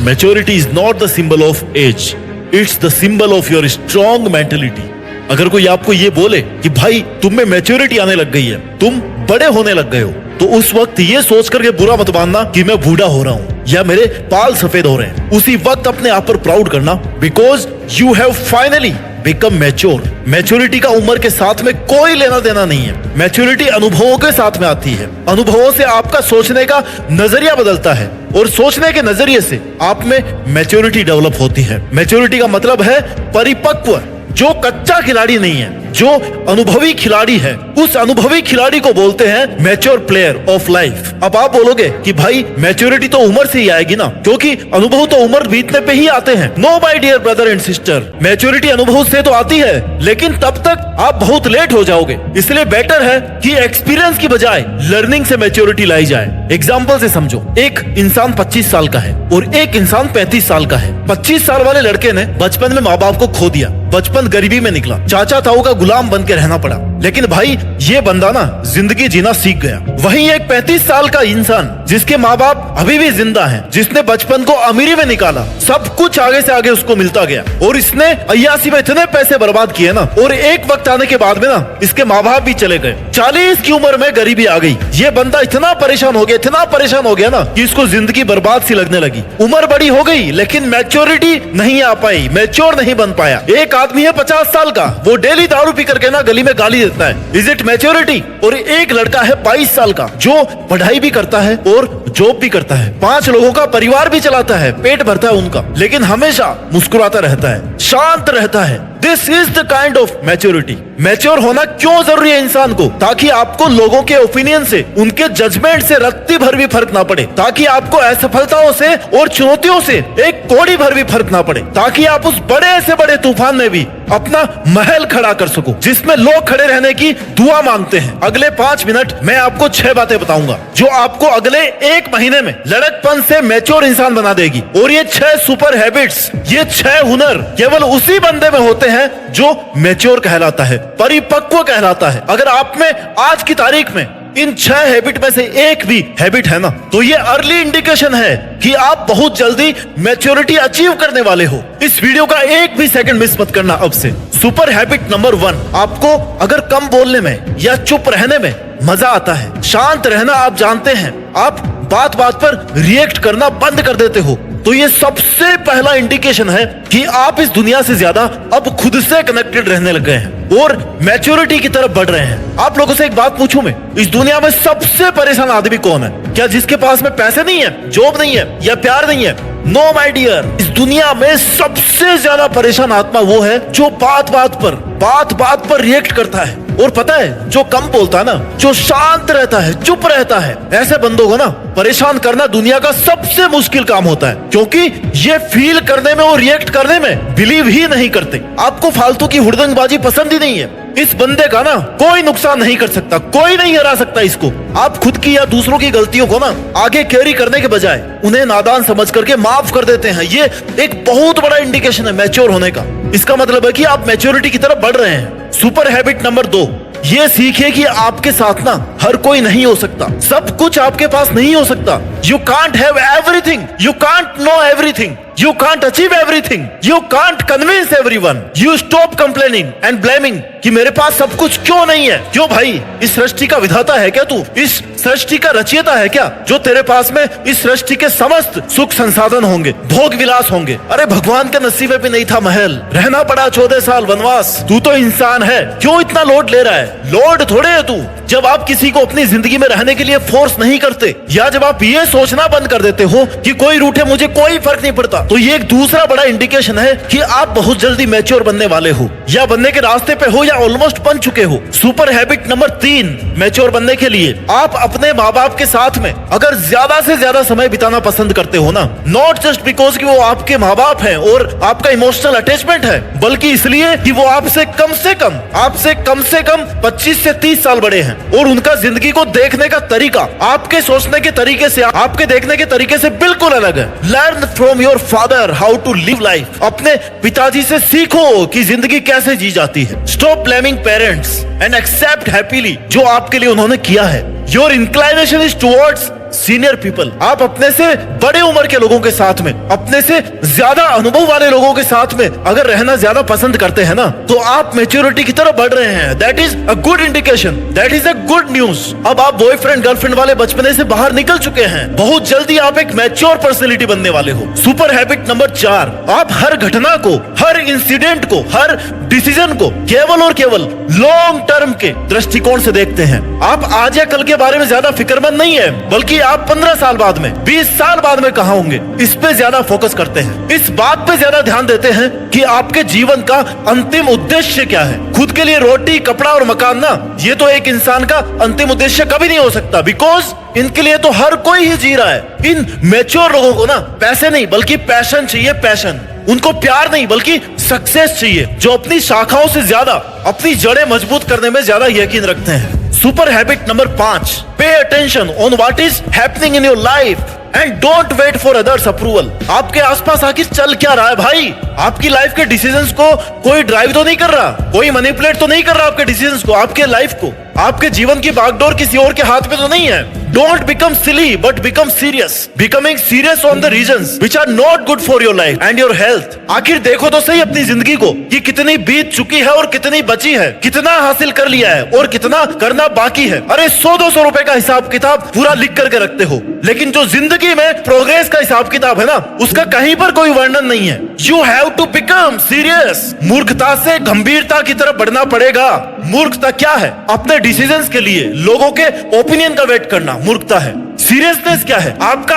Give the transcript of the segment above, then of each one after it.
Maturity is not the symbol of age, it's the symbol of your strong mentality. अगर कोई आपको ये बोले कि भाई तुम में मैच्योरिटी आने लग गई है, तुम बड़े होने लग गए हो, तो उस वक्त ये सोच करके बुरा मत मानना कि मैं बूढ़ा हो रहा हूँ या मेरे बाल सफेद हो रहे हैं। उसी वक्त अपने आप पर प्राउड करना, because you have finally become mature. Maturity का उम्र के साथ में कोई लेना देना नहीं है। मैच्योरिटी अनुभवों के साथ में आती है। अनुभवों से आपका सोचने का नजरिया बदलता है और सोचने के नजरिए से आप में मैच्योरिटी डेवलप होती है। मैच्योरिटी का मतलब है परिपक्व। जो कच्चा खिलाड़ी नहीं है, जो अनुभवी खिलाड़ी है, उस अनुभवी खिलाड़ी को बोलते हैं मैच्योर प्लेयर ऑफ लाइफ। अब आप बोलोगे कि भाई मैच्योरिटी तो उम्र से ही आएगी ना, क्योंकि अनुभव तो उम्र बीतने पे ही आते हैं। No my dear brother and sister, maturity अनुभव से तो आती है, लेकिन तब तक आप बहुत लेट हो जाओगे। इसलिए बेटर है कि एक्सपीरियंस की बजाय लर्निंग से मैच्योरिटी लाई जाए। एग्जाम्पल से समझो, एक इंसान 25 साल का है और एक इंसान 35 साल का है। 25 साल वाले लड़के ने बचपन में माँ बाप को खो दिया, बचपन गरीबी में निकला, चाचा ताऊ का गुलाम बन के रहना पड़ा, लेकिन भाई ये बंदा ना जिंदगी जीना सीख गया। वहीं एक 35 साल का इंसान जिसके माँ बाप अभी भी जिंदा हैं, जिसने बचपन को अमीरी में निकाला, सब कुछ आगे से आगे उसको मिलता गया और इसने अय्यासी में इतने पैसे बर्बाद किए ना, और एक वक्त आने के बाद में ना इसके माँ बाप भी चले गए। 40 की उम्र में गरीबी आ गई। ये बंदा इतना परेशान हो गया, इतना परेशान हो गया ना कि इसको जिंदगी बर्बाद सी लगने लगी। उम्र बड़ी हो गई लेकिन मैच्योरिटी नहीं आ पाई, मैच्योर नहीं बन पाया। एक आदमी है 50 साल का, वो डेली दारू पी करके ना गली में गाली देता है, इज इट मैच्योरिटी? और एक लड़का है 22 साल का जो पढ़ाई भी करता है और जॉब भी करता है, 5 लोगों का परिवार भी चलाता है, पेट भरता है उनका, लेकिन हमेशा मुस्कुराता रहता है, शांत रहता है। This is the kind of maturity. Mature होना क्यों जरूरी है इंसान को? ताकि आपको लोगों के ओपिनियन से, उनके जजमेंट से रत्ती भर भी फर्क ना पड़े, ताकि आपको असफलताओं से और चुनौतियों से एक कोड़ी भर भी फर्क ना पड़े, ताकि आप उस बड़े से बड़े तूफान में भी अपना महल खड़ा कर सको जिसमें लोग खड़े रहने की दुआ मांगते हैं। अगले 5 मिनट मैं आपको 6 बातें बताऊंगा जो आपको अगले 1 महीने में लड़कपन से मैच्योर इंसान बना देगी। और ये 6 सुपर हैबिट्स, ये 6 हुनर केवल उसी बंदे में होते हैं जो मैच्योर कहलाता है, परिपक्व कहलाता है। अगर आप में आज की तारीख में इन 6 हैबिट में से एक भी हैबिट है ना, तो ये अर्ली इंडिकेशन है कि आप बहुत जल्दी मैच्योरिटी अचीव करने वाले हो। इस वीडियो का एक भी सेकंड मिस मत करना अब से। सुपर हैबिट नंबर 1, आपको अगर कम बोलने में या चुप रहने में मजा आता है, शांत रहना आप जानते हैं, आप बात बात पर रिएक्ट करना बंद कर देते हो, तो ये सबसे पहला इंडिकेशन है कि आप इस दुनिया से ज्यादा अब खुद से कनेक्टेड रहने लग गए हैं और मैच्योरिटी की तरफ बढ़ रहे हैं। आप लोगों से एक बात पूछूं मैं, इस दुनिया में सबसे परेशान आदमी कौन है? क्या जिसके पास में पैसे नहीं है, जॉब नहीं है या प्यार नहीं है? नो माय डियर, इस दुनिया में सबसे ज्यादा परेशान आत्मा वो है जो बात बात पर रिएक्ट करता है। और पता है, जो कम बोलता है ना, जो शांत रहता है, चुप रहता है, ऐसे बंदों को ना परेशान करना दुनिया का सबसे मुश्किल काम होता है, क्योंकि ये फील करने में और रिएक्ट करने में बिलीव ही नहीं करते। आपको फालतू की हुड़दंगबाजी पसंद ही नहीं है। इस बंदे का ना कोई नुकसान नहीं कर सकता, कोई नहीं हरा सकता इसको। आप खुद की या दूसरों की गलतियों को ना आगे कैरी करने के बजाय उन्हें नादान समझ करके माफ कर देते हैं। ये एक बहुत बड़ा इंडिकेशन है मैच्योर होने का। इसका मतलब है कि आप मैच्योरिटी की तरफ बढ़ रहे हैं। सुपर हैबिट नंबर 2, ये सीखिए कि आपके साथ ना हर कोई नहीं हो सकता, सब कुछ आपके पास नहीं हो सकता। You can't have everything, you can't know everything, you can't achieve everything, you can't convince everyone, you stop complaining and blaming कि मेरे पास सब कुछ क्यों नहीं है। क्यों भाई, इस सृष्टि का विधाता है क्या तू? इस सृष्टि का रचयिता है क्या जो तेरे पास में इस सृष्टि के समस्त सुख संसाधन होंगे, भोग विलास होंगे? अरे भगवान के नसीब में भी नहीं था महल, रहना पड़ा 14 साल वनवास। तू तो इंसान है, क्यों इतना लोड ले रहा है? लोड थोड़े है तू। जब आप किसी को अपनी जिंदगी में रहने के लिए फोर्स नहीं करते, या जब आप ये सोचना बंद कर देते हो कि कोई रूठे मुझे कोई फर्क नहीं पड़ता, तो ये एक दूसरा बड़ा इंडिकेशन है कि आप बहुत जल्दी मैच्योर बनने वाले हो, या बनने के रास्ते पे हो, या ऑलमोस्ट बन चुके हो। सुपर हैबिट नंबर 3, मैच्योर बनने के लिए आप अपने माँ बाप के साथ में अगर ज्यादा से ज्यादा समय बिताना पसंद करते हो ना, नॉट जस्ट बिकॉज कि वो आपके माँ बाप हैं और आपका इमोशनल अटैचमेंट है, बल्कि इसलिए कि वो आपसे कम से कम 25 से 30 साल बड़े हैं और उनका जिंदगी को देखने का तरीका आपके सोचने के तरीके से, आपके देखने के तरीके से बिल्कुल अलग है। Learn from your father how to live life. अपने पिताजी से सीखो कि जिंदगी कैसे जी जाती है। Stop blaming parents and accept happily जो आपके लिए उन्होंने किया है। Your inclination is towards senior people, आप अपने से बड़े उम्र के लोगों के साथ में, अपने से ज्यादा अनुभव वाले लोगों के साथ में अगर रहना ज्यादा पसंद करते हैं ना, तो आप मेच्योरिटी की तरफ बढ़ रहे हैं। That is a good indication, that is a good news. अब आप बॉयफ्रेंड गर्लफ्रेंड वाले बचपने से बाहर निकल चुके हैं, बहुत जल्दी आप एक मैच्योर पर्सनैलिटी बनने वाले हो। सुपर हैबिट नंबर 4, आप हर घटना को, हर इंसिडेंट को, हर डिसीजन को केवल और केवल लॉन्ग टर्म के दृष्टिकोण से देखते हैं। आप आज या कल के बारे में ज्यादा फिक्रमंद नहीं है, बल्कि आप 15 साल बाद में, 20 साल बाद में कहां होंगे, इस पे ज्यादा फोकस करते हैं। इस बात पे ज्यादा ध्यान देते हैं कि आपके जीवन का अंतिम उद्देश्य क्या है। खुद के लिए रोटी, कपड़ा और मकान ना, ये तो एक इंसान का अंतिम उद्देश्य कभी नहीं हो सकता, बिकॉज इनके लिए तो हर कोई ही जी रहा है। इन मैच्योर लोगों को ना पैसे नहीं बल्कि पैशन चाहिए, पैशन। उनको प्यार नहीं बल्कि सक्सेस चाहिए, जो अपनी शाखाओं से ज्यादा अपनी जड़ें मजबूत करने में ज्यादा यकीन रखते हैं। Super habit number 5, pay attention on what is happening in your life and don't wait for others approval. आपके आसपास आखिर चल क्या रहा है भाई? आपकी लाइफ के डिसीजंस को कोई ड्राइव तो नहीं कर रहा, कोई मैनिपुलेट तो नहीं कर रहा आपके डिसीजंस को, आपके लाइफ को। आपके जीवन की बागडोर किसी और के हाथ में तो नहीं है। Don't become silly but become serious, becoming serious on the reasons which are not good for your life and your health. आखिर देखो तो सही अपनी जिंदगी को कि कितनी बीत चुकी है और कितनी बची है, कितना हासिल कर लिया है और कितना करना बाकी है। अरे 100-200 रुपए का हिसाब किताब पूरा लिख करके रखते हो, लेकिन जो जिंदगी में प्रोग्रेस का हिसाब किताब है ना, उसका कहीं पर कोई वर्णन नहीं है। You have to become serious. मूर्खता से गंभीरता की तरफ बढ़ना पड़ेगा। मूर्खता क्या है? अपने डिसीजंस के लिए लोगों के ओपिनियन का वेट करना मूर्खता है। सीरियसनेस क्या है? आपका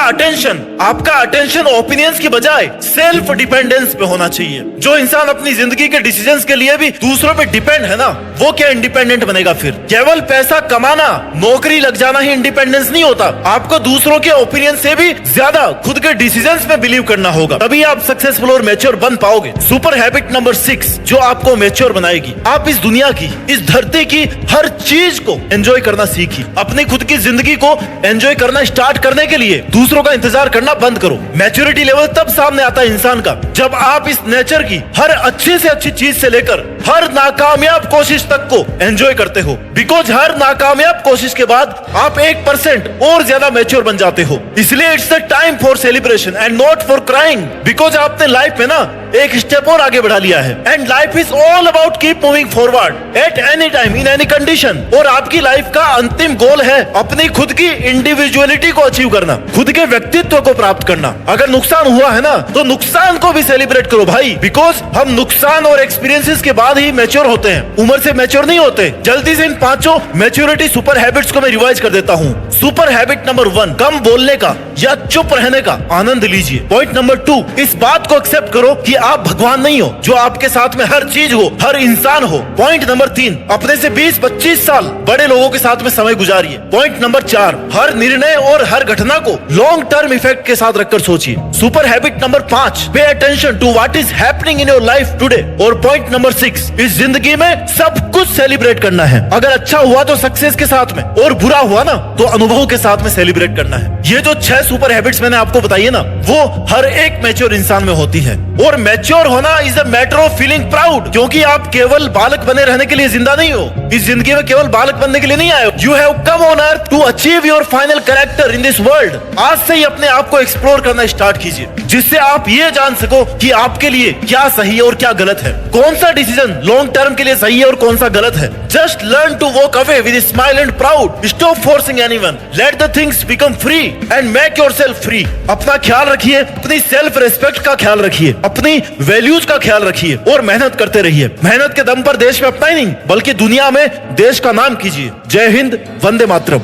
अटेंशन ओपिनियंस की बजाय सेल्फ डिपेंडेंस पे होना चाहिए। जो इंसान अपनी जिंदगी के डिसीजंस के लिए भी दूसरों पे डिपेंड है ना, वो क्या इंडिपेंडेंट बनेगा फिर? केवल पैसा कमाना, नौकरी लग जाना ही इंडिपेंडेंस नहीं होता। आपको दूसरों के ओपिनियन से भी ज्यादा खुद के डिसीजंस में बिलीव करना होगा, तभी आप सक्सेसफुल और मैच्योर बन पाओगे। सुपर हैबिट नंबर 6 जो आपको मैच्योर बनाएगी, आप इस दुनिया की, इस धरती की हर चीज को एंजॉय करना सीखिए। अपनी खुद की जिंदगी को एंजॉय करना स्टार्ट करने के लिए दूसरों का इंतजार करना बंद करो। मैच्योरिटी लेवल तब सामने आता है इंसान का, जब आप इस नेचर की हर अच्छी से अच्छी चीज से लेकर हर नाकामयाब कोशिश तक को एंजॉय करते हो। बिकॉज हर नाकामयाब कोशिश के बाद आप 1% और ज्यादा मैच्योर बन जाते हो। इसलिए it's the time for celebration and not for crying. Because आपने लाइफ में ना एक स्टेप और आगे बढ़ा लिया है। And life is all about keep moving forward at any time in any condition. और आपकी लाइफ का अंतिम गोल है अपनी खुद की इंडिविजुअलिटी को अचीव करना, खुद के व्यक्तित्व को प्राप्त करना। अगर नुकसान हुआ है ना, तो नुकसान को भी सेलिब्रेट करो भाई। बिकॉज हम नुकसान और एक्सपीरियंसेस के बाद ही मैच्योर होते हैं, उम्र से मैच्योर नहीं होते। जल्दी से इन 5 मैच्योरिटी सुपर हैबिट्स को मैं रिवाइज कर देता हूँ। सुपर हैबिट नंबर 1, कम बोलने का या चुप रहने का आनंद लीजिए। पॉइंट नंबर 2, इस बात को एक्सेप्ट करो कि आप भगवान नहीं हो, जो आपके साथ में हर चीज हो, हर इंसान हो। पॉइंट नंबर 3, अपने से 20-25 साल बड़े लोगों के साथ में समय गुजारिए। पॉइंट नंबर 4, हर निर्णय और हर घटना को लॉन्ग टर्म इफेक्ट के साथ रखकर सोचिए। Super habit number 5, pay attention to what is happening in your life today. और पॉइंट नंबर 6, इस जिंदगी में सब कुछ सेलिब्रेट करना है। अगर अच्छा हुआ तो सक्सेस के साथ में, और बुरा हुआ ना तो अनुभव के साथ में सेलिब्रेट करना है। ये जो 6 सुपर हैबिट्स मैंने आपको बताई है ना, वो हर एक मैच्योर इंसान में होती है। और मैच्योर होना is a matter of feeling proud, क्योंकि आप केवल बालक बने रहने के लिए जिंदा नहीं हो। इस जिंदगी में केवल बालक बनने के लिए नहीं आए हो। You have come on earth to achieve your final character in this world. आज से ही अपने आप को एक्सप्लोर करना स्टार्ट कीजिए, जिससे आप ये जान सको कि आपके लिए क्या सही है और क्या गलत है, कौन सा डिसीजन लॉन्ग टर्म के लिए सही है और कौन सा गलत है। Just learn to walk away with smile and proud. Stop forcing anyone, let the things become free and make yourself free. अपना ख्याल रखिए, अपनी सेल्फ रिस्पेक्ट का ख्याल रखिए, अपनी वैल्यूज का ख्याल रखिए और मेहनत करते रहिए। मेहनत के दम पर देश में अपना ही नहीं बल्कि दुनिया में देश का नाम कीजिए। जय हिंद, वंदे मातरम।